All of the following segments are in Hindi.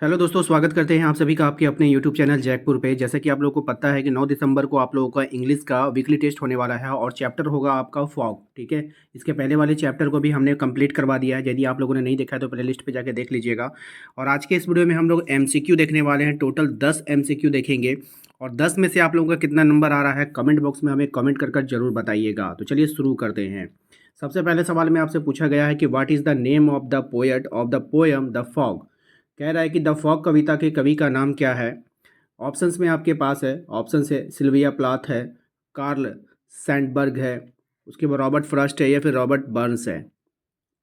हेलो दोस्तों, स्वागत करते हैं आप सभी का आपके अपने यूट्यूब चैनल जैकपुर पे। जैसे कि आप लोगों को पता है कि 9 दिसंबर को आप लोगों का इंग्लिश का वीकली टेस्ट होने वाला है और चैप्टर होगा आपका फॉग। ठीक है, इसके पहले वाले चैप्टर को भी हमने कंप्लीट करवा दिया है। यदि आप लोगों ने नहीं देखा है तो प्लेलिस्ट पे जाके देख लीजिएगा। और आज के इस वीडियो में हम लोग एमसीक्यू देखने वाले हैं। टोटल 10 एमसीक्यू देखेंगे और 10 में से आप लोगों का कितना नंबर आ रहा है कमेंट बॉक्स में हमें कमेंट कर कर जरूर बताइएगा। तो चलिए शुरू करते हैं। सबसे पहले सवाल में आपसे पूछा गया है कि what is the name of the poet of the poem the fog. कह रहा है कि द फॉग कविता के कवि का नाम क्या है। ऑप्शंस में आपके पास है, ऑप्शन है सिल्विया प्लाथ है, कार्ल सैंडबर्ग है, उसके बाद रॉबर्ट फ्रॉस्ट है या फिर रॉबर्ट बर्न्स है।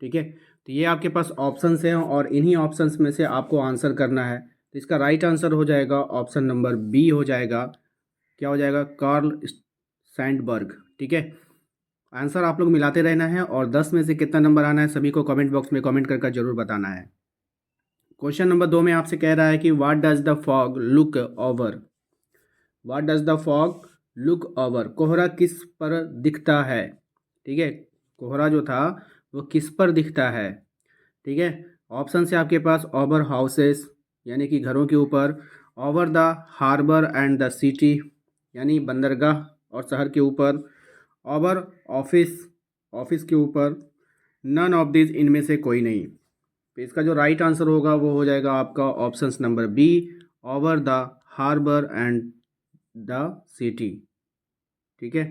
ठीक है, तो ये आपके पास ऑप्शंस हैं और इन्हीं ऑप्शंस में से आपको आंसर करना है। तो इसका राइट आंसर हो जाएगा ऑप्शन नंबर बी हो जाएगा। क्या हो जाएगा? Karl Sandberg. ठीक है, आंसर आप लोग मिलाते रहना है और 10 में से कितना नंबर आना है सभी को कमेंट बॉक्स में कमेंट कर जरूर बताना है। क्वेश्चन नंबर 2 में आपसे कह रहा है कि what does the fog look over. What does the fog look over, कोहरा किस पर दिखता है। ठीक है, कोहरा जो था वो किस पर दिखता है। ठीक है, ऑप्शन से आपके पास ओवर हाउसेस यानी कि घरों के ऊपर, over the harbour and the city यानी बंदरगाह और शहर के ऊपर, ओवर ऑफिस ऑफिस के ऊपर, नन ऑफ दिस इनमें से कोई नहीं। तो इसका जो राइट आंसर होगा वो हो जाएगा आपका option number B, over the harbour and the city. ठीक है,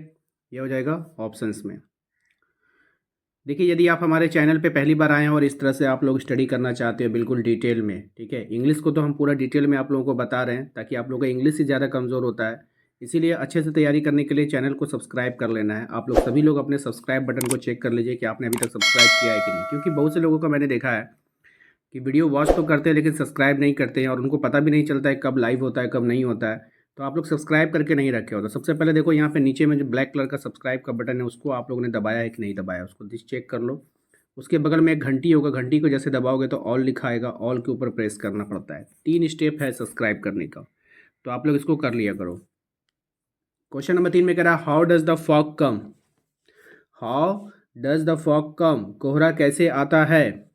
ये हो जाएगा ऑप्शंस में। देखिए, यदि आप हमारे चैनल पे पहली बार आए हैं और इस तरह से आप लोग स्टडी करना चाहते हो बिल्कुल डिटेल में, ठीक है, इंग्लिश को तो हम पूरा डिटेल में आप लोगों को बता रहे हैं ताकि आप लोगों का इंग्लिश ही ज़्यादा कमज़ोर होता है। इसीलिए अच्छे से तैयारी करने के लिए चैनल को सब्सक्राइब कर लेना है। आप लोग सभी लोग अपने सब्सक्राइब बटन को चेक कर लीजिए कि आपने अभी तक सब्सक्राइब किया है कि नहीं, क्योंकि बहुत से लोगों का मैंने देखा है कि वीडियो वॉच तो करते हैं लेकिन सब्सक्राइब नहीं करते हैं और उनको पता भी नहीं चलता है कब लाइव होता है कब नहीं होता है। तो आप लोग सब्सक्राइब करके नहीं रखे हो तो सबसे पहले देखो यहाँ पे नीचे में जो ब्लैक कलर का सब्सक्राइब का बटन है उसको आप लोगों ने दबाया है कि नहीं दबाया, उसको चेक कर लो। उसके बगल में एक घंटी होगा, घंटी को जैसे दबाओगे तो ऑल लिखा आएगा, ऑल के ऊपर प्रेस करना पड़ता है। 3 स्टेप है सब्सक्राइब करने का, तो आप लोग इसको कर लिया करो। क्वेश्चन नंबर 3 में कह रहा है how does the fog come. How does the fog come, कोहरा कैसे आता है।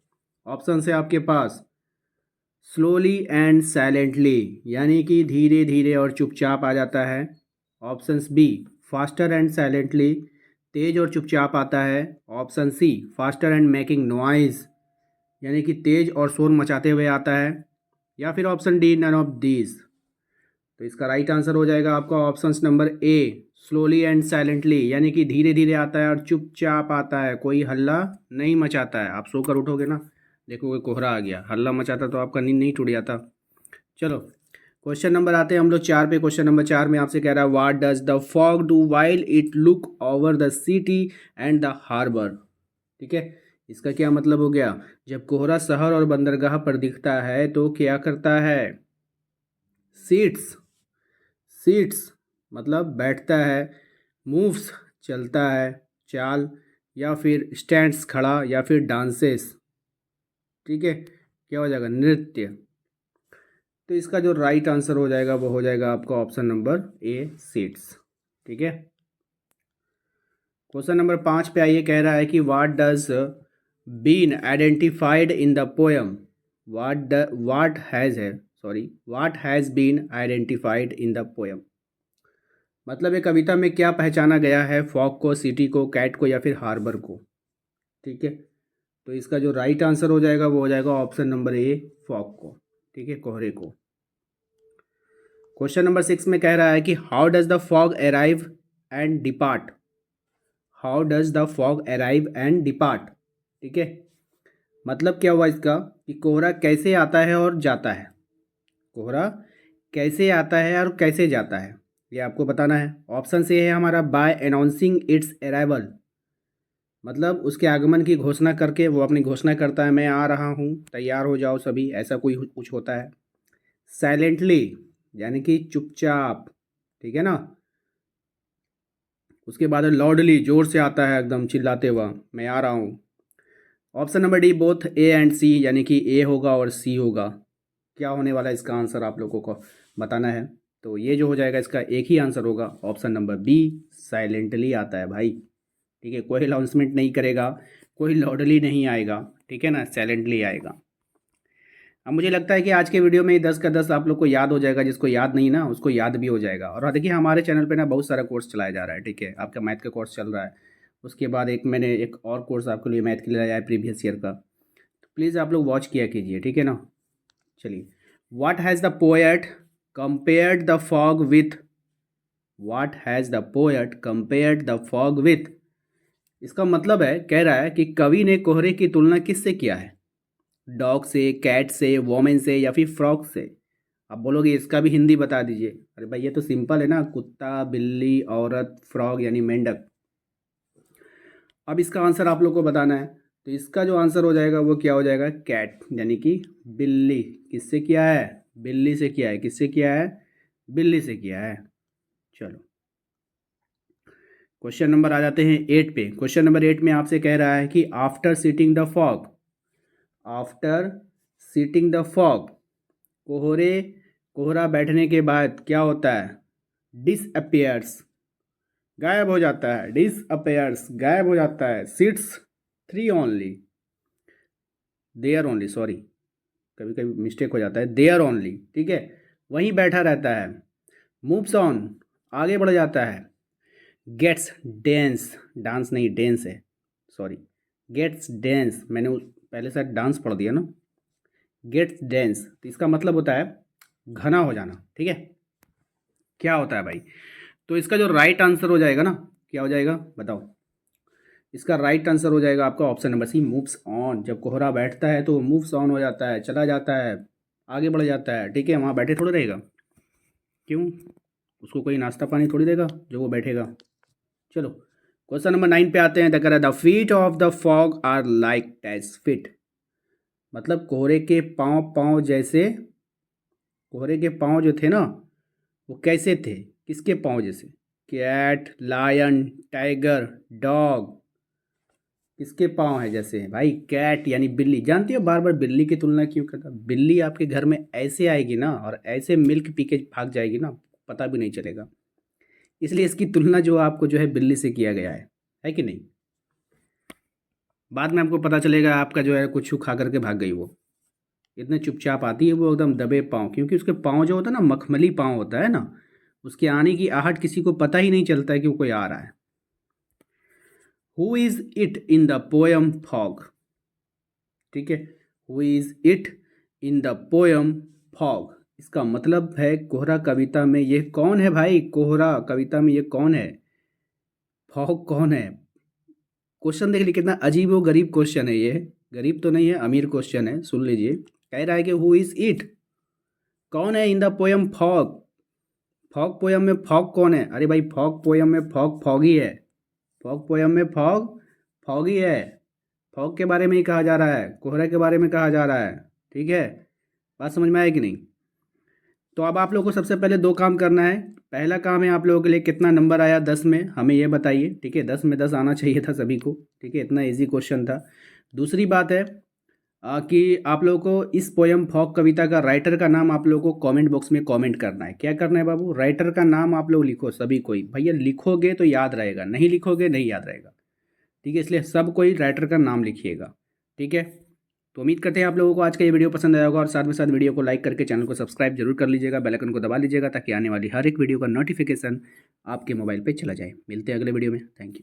ऑप्शन है आपके पास स्लोली एंड साइलेंटली यानी कि धीरे धीरे और चुपचाप आ जाता है। Option B faster and silently, तेज और चुपचाप आता है। Option C faster and making noise यानी कि तेज और शोर मचाते हुए आता है। या फिर option D none of these. तो इसका राइट आंसर हो जाएगा आपका option number A slowly and silently यानी कि धीरे धीरे आता है और चुपचाप आता है, कोई हल्ला नहीं मचाता है। आप सोकर उठोगे ना, देखोगे कोहरा आ गया, हल्ला मचाता तो आपका नींद नहीं टूट जाता। चलो क्वेश्चन नंबर आते हैं हम लोग 4 पे। क्वेश्चन नंबर 4 में आपसे कह रहा है what does the fog do while it look over the city and the harbour. ठीक है, इसका क्या मतलब हो गया? जब कोहरा शहर और बंदरगाह पर दिखता है तो क्या करता है? सीट्स, सीट्स मतलब बैठता है, मूव्स चलता है, चाल, या फिर स्टैंड्स खड़ा, या फिर डांसेस। ठीक है, क्या हो जाएगा? नृत्य। तो इसका जो राइट आंसर हो जाएगा वो हो जाएगा आपका ऑप्शन नंबर ए सीट्स। ठीक है, क्वेश्चन नंबर 5 पे आइए। कह रहा है कि what does been identified in the poem. What has है sorry what has been identified in the poem, मतलब ये कविता में क्या पहचाना गया है? फॉग को, सिटी को, कैट को या फिर हार्बर को। ठीक है, तो इसका जो राइट आंसर हो जाएगा वो हो जाएगा ऑप्शन नंबर ए फॉग को। ठीक है, कोहरे को। क्वेश्चन नंबर 6 में कह रहा है कि how does the fog arrive and depart. How does the fog arrive and depart. ठीक है, मतलब क्या हुआ इसका कि कोहरा कैसे आता है और जाता है। कोहरा कैसे आता है और कैसे जाता है ये आपको बताना है। ऑप्शन से है हमारा बाय अनाउंसिंग इट्स अराइवल, मतलब उसके आगमन की घोषणा करके वो अपनी घोषणा करता है, मैं आ रहा हूँ, तैयार हो जाओ सभी, ऐसा कोई कुछ होता है। साइलेंटली यानी कि चुपचाप, ठीक है ना। उसके बाद लाउडली, जोर से आता है एकदम चिल्लाते हुआ, मैं आ रहा हूँ। Option number D both A and C यानी कि ए होगा और सी होगा। क्या होने वाला है इसका आंसर आप लोगों को बताना है। तो ये जो हो जाएगा इसका एक ही आंसर होगा ऑप्शन नंबर बी, साइलेंटली आता है भाई। ठीक है, कोई अनाउंसमेंट नहीं करेगा, कोई लाउडली नहीं आएगा, ठीक है ना, साइलेंटली आएगा। अब मुझे लगता है कि आज के वीडियो में 10 का 10 आप लोग को याद हो जाएगा, जिसको याद नहीं ना उसको याद भी हो जाएगा। और देखिए हमारे चैनल पे ना बहुत सारा कोर्स चलाया जा रहा है, ठीक है। आपका मैथ का कोर्स चल रहा है, उसके बाद मैंने एक और कोर्स आपके लिए मैथ के लिए लाया है प्रीवियस ईयर का, तो प्लीज़ आप लोग वॉच किया कीजिए, ठीक है ना। चलिए, what has the poet compared the fog with, what has the poet compared the fog with, इसका मतलब है, कह रहा है कि कवि ने कोहरे की तुलना किससे किया है? डॉग से, कैट से, वोमेन से या फिर फ्रॉग से। आप बोलोगे इसका भी हिंदी बता दीजिए। अरे भाई ये तो सिंपल है ना, कुत्ता, बिल्ली, औरत, फ्रॉग यानी मेंढक। अब इसका आंसर आप लोग को बताना है, तो इसका जो आंसर हो जाएगा वो क्या हो जाएगा? कैट, यानी कि बिल्ली। किससे किया है? बिल्ली से किया है। किससे किया है? बिल्ली से किया है। चलो क्वेश्चन नंबर आ जाते हैं 8 पे। क्वेश्चन नंबर 8 में आपसे कह रहा है कि after sitting the fog, after sitting the fog, कोहरा बैठने के बाद क्या होता है? डिसअपियर्स, गायब हो जाता है। डिसअपियर्स, गायब हो जाता है। Sits three only, there only, sorry कभी कभी मिस्टेक हो जाता है, देयर ओनली, ठीक है, वहीं बैठा रहता है। मूव्स ऑन, आगे बढ़ जाता है। गेट्स डेंस, डांस नहीं डेंस है, सॉरी, गेट्स डेंस, मैंने पहले से डांस पढ़ दिया ना। गेट्स डेंस, तो इसका मतलब होता है घना हो जाना, ठीक है। क्या होता है भाई? तो इसका जो राइट आंसर हो जाएगा ना, क्या हो जाएगा बताओ? इसका राइट आंसर हो जाएगा आपका option number C, moves on. जब कोहरा बैठता है तो मूव्स ऑन हो जाता है, चला जाता है, आगे बढ़ जाता है, ठीक है। वहाँ बैठे थोड़ा रहेगा, क्यों? उसको कोई नाश्ता पानी थोड़ी देगा जो वो बैठेगा। चलो क्वेश्चन नंबर 9 पे आते हैं। द कह the feet of the fog are like dash fit, मतलब कोहरे के पाँव, पाँव जैसे, कोहरे के पाँव जो थे ना वो कैसे थे? किसके पाँव जैसे? कैट, लायन, टाइगर, डॉग, किसके पाँव है जैसे हैं भाई? कैट यानी बिल्ली। जानती हो बार बार बिल्ली की तुलना क्यों करता? बिल्ली आपके घर में ऐसे आएगी ना और ऐसे मिल्क पी के भाग जाएगी ना, पता भी नहीं चलेगा। इसलिए इसकी तुलना जो आपको जो है बिल्ली से किया गया है कि नहीं? बाद में आपको पता चलेगा आपका जो है कुछ खा करके भाग गई वो। इतने चुपचाप आती है वो एकदम दबे पाँव, क्योंकि उसके पाँव जो होता है ना, मखमली पाँव होता है ना, उसके आने की आहट किसी को पता ही नहीं चलता है कि वो कोई आ रहा है। Who is it in the poem fog, ठीक है, who is it in the poem fog, इसका मतलब है कोहरा कविता में ये कौन है भाई? कोहरा कविता में ये कौन है? फॉग कौन है? क्वेश्चन देख लीजिए कितना अजीब व गरीब क्वेश्चन है ये। गरीब तो नहीं है, अमीर क्वेश्चन है, सुन लीजिए। कह रहा है कि हु इज़ इट, कौन है इन the poem fog. Fog poem में फॉग कौन है? अरे भाई फॉग पोएम में फॉग फॉगी है। फॉग पोएम में फॉग फॉगी है। फॉग के बारे में ही कहा जा रहा है, कोहरे के बारे में कहा जा रहा है, ठीक है। बात समझ में आए कि नहीं? तो अब आप लोगों को सबसे पहले दो काम करना है। पहला काम है आप लोगों के लिए कितना नंबर आया 10 में, हमें ये बताइए, ठीक है। 10 में 10 आना चाहिए था सभी को, ठीक है, इतना इजी क्वेश्चन था। दूसरी बात है कि आप लोगों को इस पोयम फॉग कविता का राइटर का नाम आप लोगों को कमेंट बॉक्स में कमेंट करना है। क्या करना है बाबू? राइटर का नाम आप लोग लिखो सभी कोई। भैया लिखोगे तो याद रहेगा, नहीं लिखोगे नहीं याद रहेगा, ठीक है। इसलिए सब कोई राइटर का नाम लिखिएगा, ठीक है। तो उम्मीद करते हैं आप लोगों को आज का ये वीडियो पसंद आया होगा, और साथ में साथ वीडियो को लाइक करके चैनल को सब्सक्राइब जरूर कर लीजिएगा, बेल आइकन को दबा लीजिएगा ताकि आने वाली हर एक वीडियो का नोटिफिकेशन आपके मोबाइल पे चला जाए। मिलते हैं अगले वीडियो में, थैंक यू।